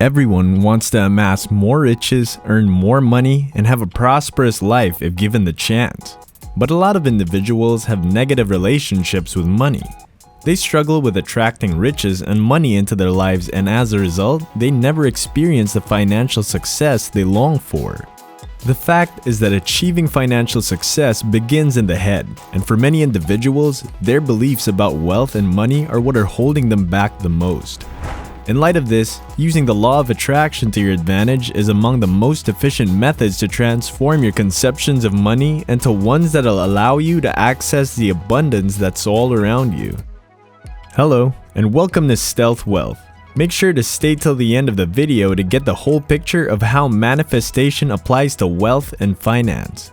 Everyone wants to amass more riches, earn more money, and have a prosperous life if given the chance. But a lot of individuals have negative relationships with money. They struggle with attracting riches and money into their lives, and as a result, they never experience the financial success they long for. The fact is that achieving financial success begins in the head, and for many individuals, their beliefs about wealth and money are what are holding them back the most. In light of this, using the law of attraction to your advantage is among the most efficient methods to transform your conceptions of money into ones that will allow you to access the abundance that's all around you. Hello, and welcome to Stealth Wealth. Make sure to stay till the end of the video to get the whole picture of how manifestation applies to wealth and finance.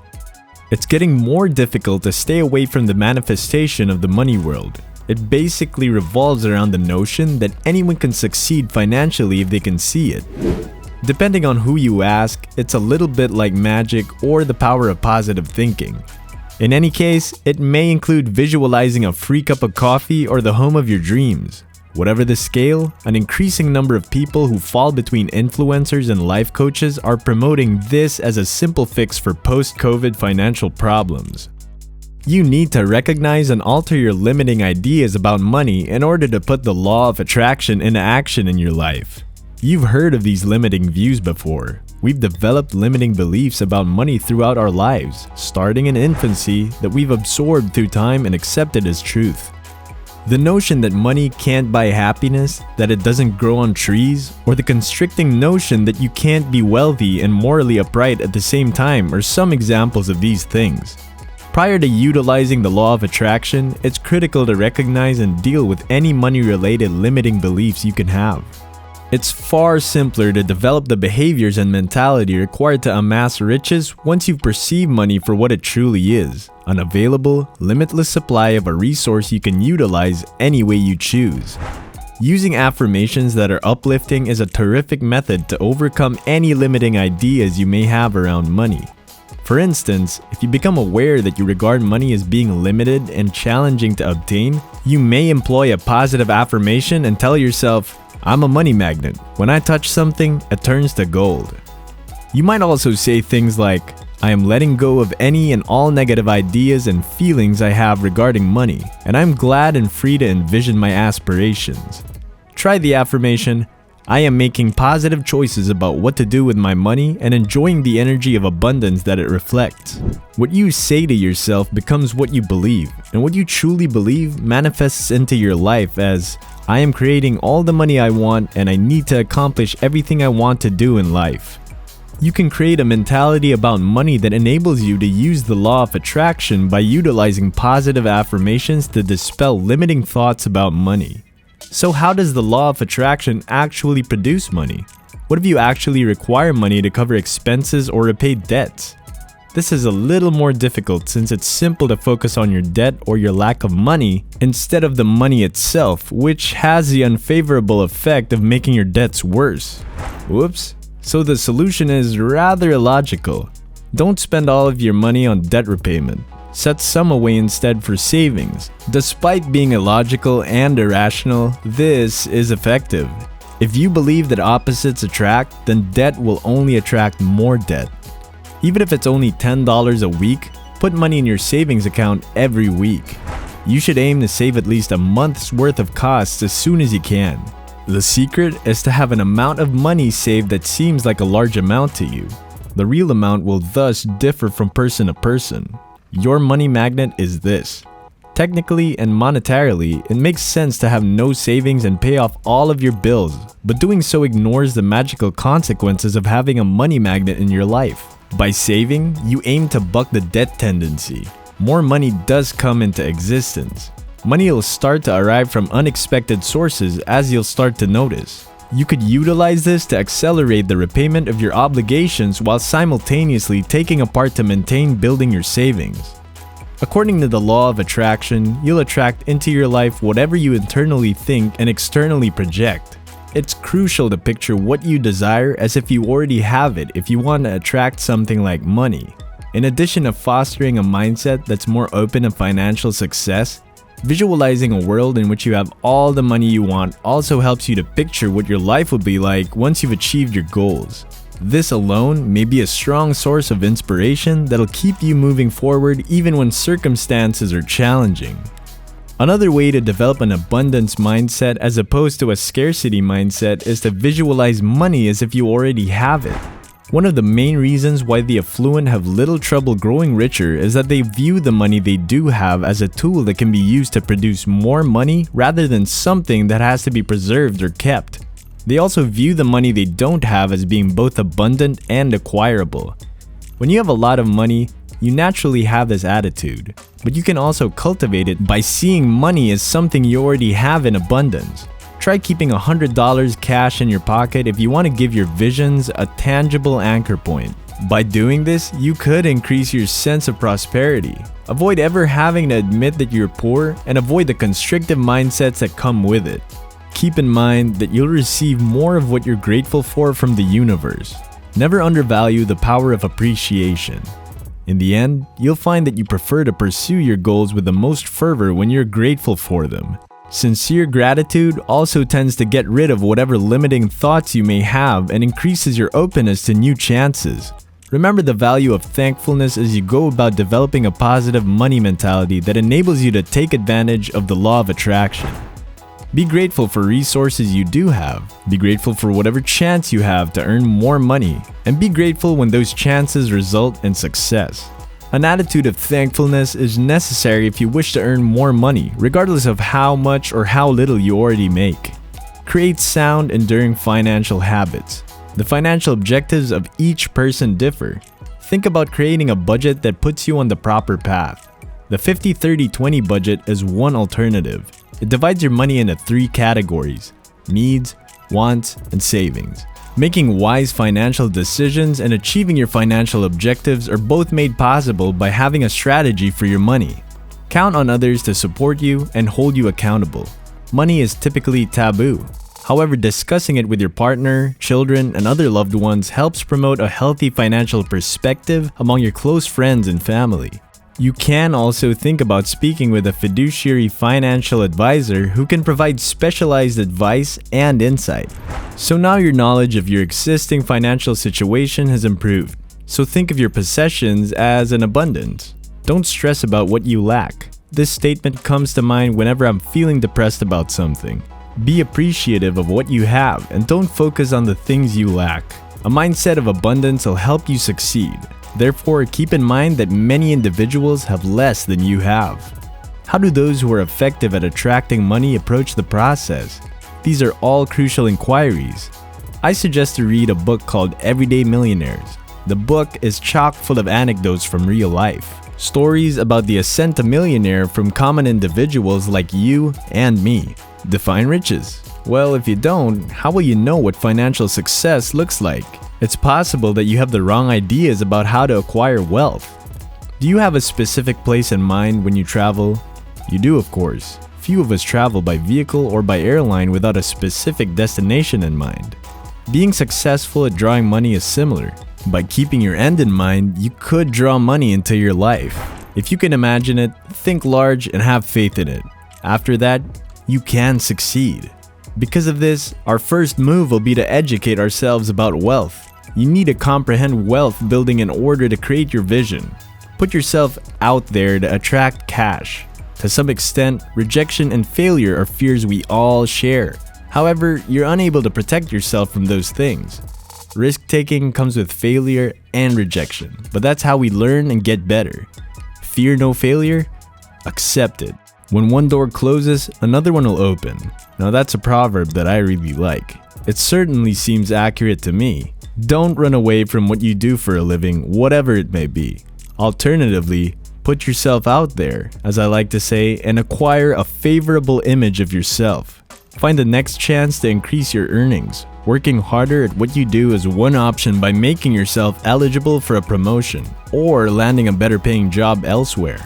It's getting more difficult to stay away from the manifestation of the money world. It basically revolves around the notion that anyone can succeed financially if they can see it. Depending on who you ask, it's a little bit like magic or the power of positive thinking. In any case, it may include visualizing a free cup of coffee or the home of your dreams. Whatever the scale, an increasing number of people who fall between influencers and life coaches are promoting this as a simple fix for post-COVID financial problems. You need to recognize and alter your limiting ideas about money in order to put the law of attraction into action in your life. You've heard of these limiting views before. We've developed limiting beliefs about money throughout our lives, starting in infancy, that we've absorbed through time and accepted as truth. The notion that money can't buy happiness, that it doesn't grow on trees, or the constricting notion that you can't be wealthy and morally upright at the same time are some examples of these things. Prior to utilizing the law of attraction, it's critical to recognize and deal with any money-related limiting beliefs you can have. It's far simpler to develop the behaviors and mentality required to amass riches once you've perceived money for what it truly is, an available, limitless supply of a resource you can utilize any way you choose. Using affirmations that are uplifting is a terrific method to overcome any limiting ideas you may have around money. For instance, if you become aware that you regard money as being limited and challenging to obtain, you may employ a positive affirmation and tell yourself, "I'm a money magnet. When I touch something, it turns to gold." You might also say things like, "I am letting go of any and all negative ideas and feelings I have regarding money, and I'm glad and free to envision my aspirations." Try the affirmation, "I am making positive choices about what to do with my money and enjoying the energy of abundance that it reflects." What you say to yourself becomes what you believe, and what you truly believe manifests into your life as, "I am creating all the money I want and I need to accomplish everything I want to do in life." You can create a mentality about money that enables you to use the law of attraction by utilizing positive affirmations to dispel limiting thoughts about money. So how does the law of attraction actually produce money? What if you actually require money to cover expenses or repay debts? This is a little more difficult since it's simple to focus on your debt or your lack of money instead of the money itself, which has the unfavorable effect of making your debts worse. Whoops. So the solution is rather illogical. Don't spend all of your money on debt repayment. Set some away instead for savings. Despite being illogical and irrational, this is effective. If you believe that opposites attract, then debt will only attract more debt. Even if it's only $10 a week, put money in your savings account every week. You should aim to save at least a month's worth of costs as soon as you can. The secret is to have an amount of money saved that seems like a large amount to you. The real amount will thus differ from person to person. Your money magnet is this. Technically and monetarily, it makes sense to have no savings and pay off all of your bills, but doing so ignores the magical consequences of having a money magnet in your life. By saving, you aim to buck the debt tendency. More money does come into existence. Money will start to arrive from unexpected sources as you'll start to notice. You could utilize this to accelerate the repayment of your obligations while simultaneously taking a part to maintain building your savings. According to the law of attraction, you'll attract into your life whatever you internally think and externally project. It's crucial to picture what you desire as if you already have it if you want to attract something like money. In addition to fostering a mindset that's more open to financial success, Visualizing a world in which you have all the money you want also helps you to picture what your life will be like once you've achieved your goals. This alone may be a strong source of inspiration that'll keep you moving forward even when circumstances are challenging. Another way to develop an abundance mindset as opposed to a scarcity mindset is to visualize money as if you already have it. One of the main reasons why the affluent have little trouble growing richer is that they view the money they do have as a tool that can be used to produce more money rather than something that has to be preserved or kept. They also view the money they don't have as being both abundant and acquirable. When you have a lot of money, you naturally have this attitude, but you can also cultivate it by seeing money as something you already have in abundance. Try keeping $100 cash in your pocket if you want to give your visions a tangible anchor point. By doing this, you could increase your sense of prosperity. Avoid ever having to admit that you're poor and avoid the constrictive mindsets that come with it. Keep in mind that you'll receive more of what you're grateful for from the universe. Never undervalue the power of appreciation. In the end, you'll find that you prefer to pursue your goals with the most fervor when you're grateful for them. Sincere gratitude also tends to get rid of whatever limiting thoughts you may have and increases your openness to new chances. Remember the value of thankfulness as you go about developing a positive money mentality that enables you to take advantage of the law of attraction. Be grateful for resources you do have. Be grateful for whatever chance you have to earn more money. And be grateful when those chances result in success. An attitude of thankfulness is necessary if you wish to earn more money, regardless of how much or how little you already make. Create sound, enduring financial habits. The financial objectives of each person differ. Think about creating a budget that puts you on the proper path. The 50-30-20 budget is one alternative. It divides your money into 3 categories: needs, wants, and savings. Making wise financial decisions and achieving your financial objectives are both made possible by having a strategy for your money. Count on others to support you and hold you accountable. Money is typically taboo. However, discussing it with your partner, children, and other loved ones helps promote a healthy financial perspective among your close friends and family. You can also think about speaking with a fiduciary financial advisor who can provide specialized advice and insight. So now your knowledge of your existing financial situation has improved. So think of your possessions as an abundance. Don't stress about what you lack. This statement comes to mind whenever I'm feeling depressed about something. Be appreciative of what you have and don't focus on the things you lack. A mindset of abundance will help you succeed. Therefore, keep in mind that many individuals have less than you have. How do those who are effective at attracting money approach the process? These are all crucial inquiries. I suggest to read a book called Everyday Millionaires. The book is chock full of anecdotes from real life. Stories about the ascent to millionaire from common individuals like you and me. Define riches. Well, if you don't, how will you know what financial success looks like? It's possible that you have the wrong ideas about how to acquire wealth. Do you have a specific place in mind when you travel? You do, of course. Few of us travel by vehicle or by airline without a specific destination in mind. Being successful at drawing money is similar. By keeping your end in mind, you could draw money into your life. If you can imagine it, think large and have faith in it. After that, you can succeed. Because of this, our first move will be to educate ourselves about wealth. You need to comprehend wealth building in order to create your vision. Put yourself out there to attract cash. To some extent, rejection and failure are fears we all share. However, you're unable to protect yourself from those things. Risk-taking comes with failure and rejection, but that's how we learn and get better. Fear no failure? Accept it. When one door closes, another one will open. Now that's a proverb that I really like. It certainly seems accurate to me. Don't run away from what you do for a living, whatever it may be. Alternatively, put yourself out there, as I like to say, and acquire a favorable image of yourself. Find the next chance to increase your earnings. Working harder at what you do is one option by making yourself eligible for a promotion or landing a better paying job elsewhere.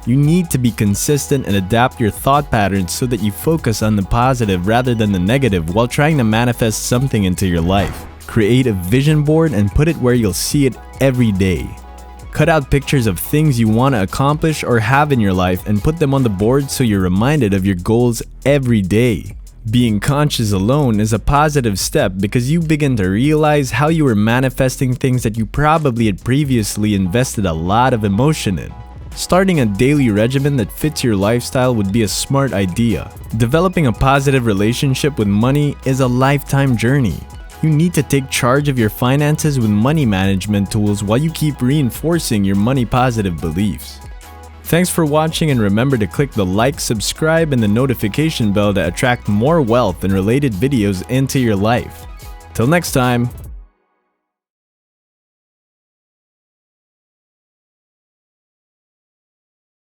You need to be consistent and adapt your thought patterns so that you focus on the positive rather than the negative while trying to manifest something into your life. Create a vision board and put it where you'll see it every day. Cut out pictures of things you want to accomplish or have in your life and put them on the board so you're reminded of your goals every day. Being conscious alone is a positive step because you begin to realize how you were manifesting things that you probably had previously invested a lot of emotion in. Starting a daily regimen that fits your lifestyle would be a smart idea. Developing a positive relationship with money is a lifetime journey. You need to take charge of your finances with money management tools while you keep reinforcing your money positive beliefs. Thanks for watching, and remember to click the like, subscribe, and the notification bell to attract more wealth and related videos into your life. Till next time.